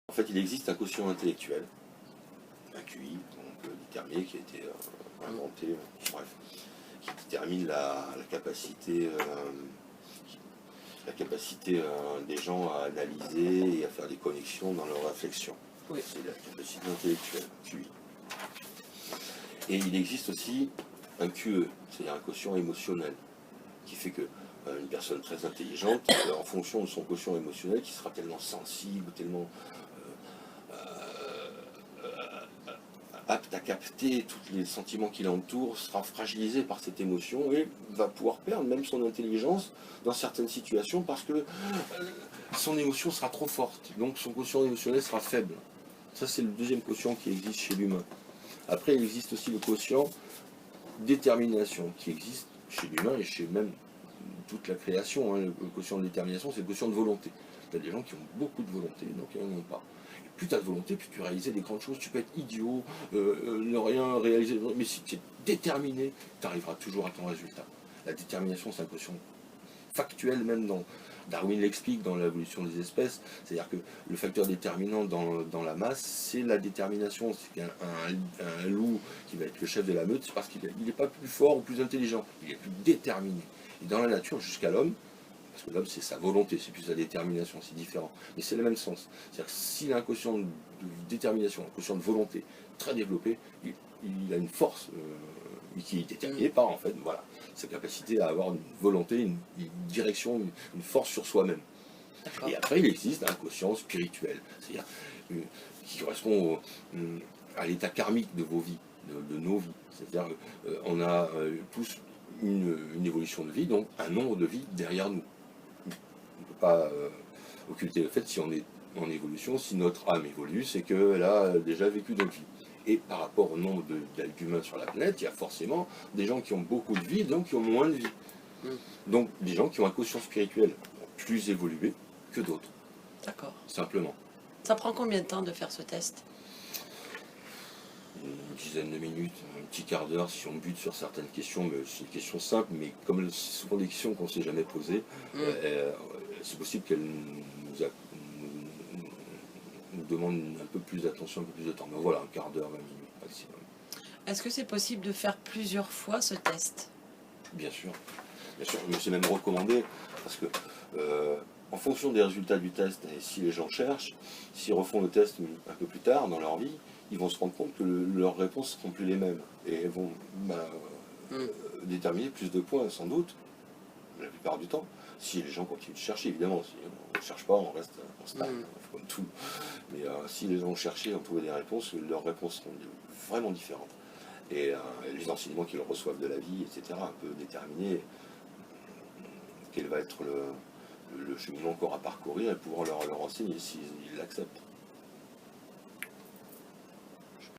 En fait, il existe un quotient intellectuel, un QI, on peut déterminer, qui a été inventé, bref, qui détermine la capacité, des gens à analyser et à faire des connexions dans leur réflexion. Oui. C'est la capacité intellectuelle, QI. Et il existe aussi un QE, c'est-à-dire un quotient émotionnel, qui fait que une personne très intelligente, en fonction de son quotient émotionnel, qui sera tellement sensible, tellement apte à capter tous les sentiments qui l'entourent, sera fragilisé par cette émotion et va pouvoir perdre même son intelligence dans certaines situations parce que son émotion sera trop forte, donc son quotient émotionnel sera faible. Ça, c'est le deuxième quotient qui existe chez l'humain. Après, il existe aussi le quotient détermination qui existe chez l'humain et chez même toute la création. Le quotient de détermination, c'est le quotient de volonté. Il y a des gens qui ont beaucoup de volonté, donc il n'y en a pas. Et plus tu as de volonté, plus tu réalises des grandes choses. Tu peux être idiot, ne rien réaliser, mais si tu es déterminé, tu arriveras toujours à ton résultat. La détermination, c'est un quotient factuel, même dans Darwin l'explique dans l'évolution des espèces, c'est-à-dire que le facteur déterminant dans la masse, c'est la détermination. C'est qu'un loup qui va être le chef de la meute, c'est parce qu'il n'est pas plus fort ou plus intelligent, il est plus déterminé. Et dans la nature, jusqu'à l'homme, parce que l'homme c'est sa volonté, c'est plus sa détermination, c'est différent, mais c'est le même sens. C'est-à-dire que s'il a un quotient de détermination, un quotient de volonté très développé, il a une force qui est déterminée par, en fait, voilà, sa capacité à avoir une volonté, une direction, une force sur soi-même. Et après, il existe un quotient spirituel, c'est-à-dire qui correspond à l'état karmique de vos vies, de nos vies. C'est-à-dire qu'on a tous une évolution de vie, donc un nombre de vies derrière nous. On ne peut pas occulter le fait, si on est en évolution, si notre âme évolue, c'est qu'elle a déjà vécu d'autres vies. Et par rapport au nombre d'êtres humains sur la planète, il y a forcément des gens qui ont beaucoup de vie et donc qui ont moins de vie. Donc des gens qui ont un quotient spirituel plus évolué que d'autres. D'accord. Simplement. Ça prend combien de temps de faire ce test? Une dizaine de minutes, un petit quart d'heure si on bute sur certaines questions, mais c'est des questions simples, mais comme c'est souvent des questions qu'on ne s'est jamais posées, c'est possible qu'elles nous demandent un peu plus d'attention, un peu plus de temps. Mais voilà, un quart d'heure, 20 minutes maximum. Est-ce que c'est possible de faire plusieurs fois ce test? Bien sûr, mais c'est même recommandé, parce que en fonction des résultats du test, et si les gens cherchent, s'ils refont le test un peu plus tard dans leur vie, ils vont se rendre compte que leurs réponses ne seront plus les mêmes, et vont déterminer plus de points, sans doute, la plupart du temps, si les gens continuent de chercher, évidemment. Si on ne cherche pas, on reste en stade, comme tout. Mais si les gens ont cherché, ont trouvé des réponses, leurs réponses seront vraiment différentes. Et les enseignements qu'ils reçoivent de la vie, etc., un peu déterminer quel va être le cheminement encore à parcourir et pouvoir leur enseigner s'ils l'acceptent.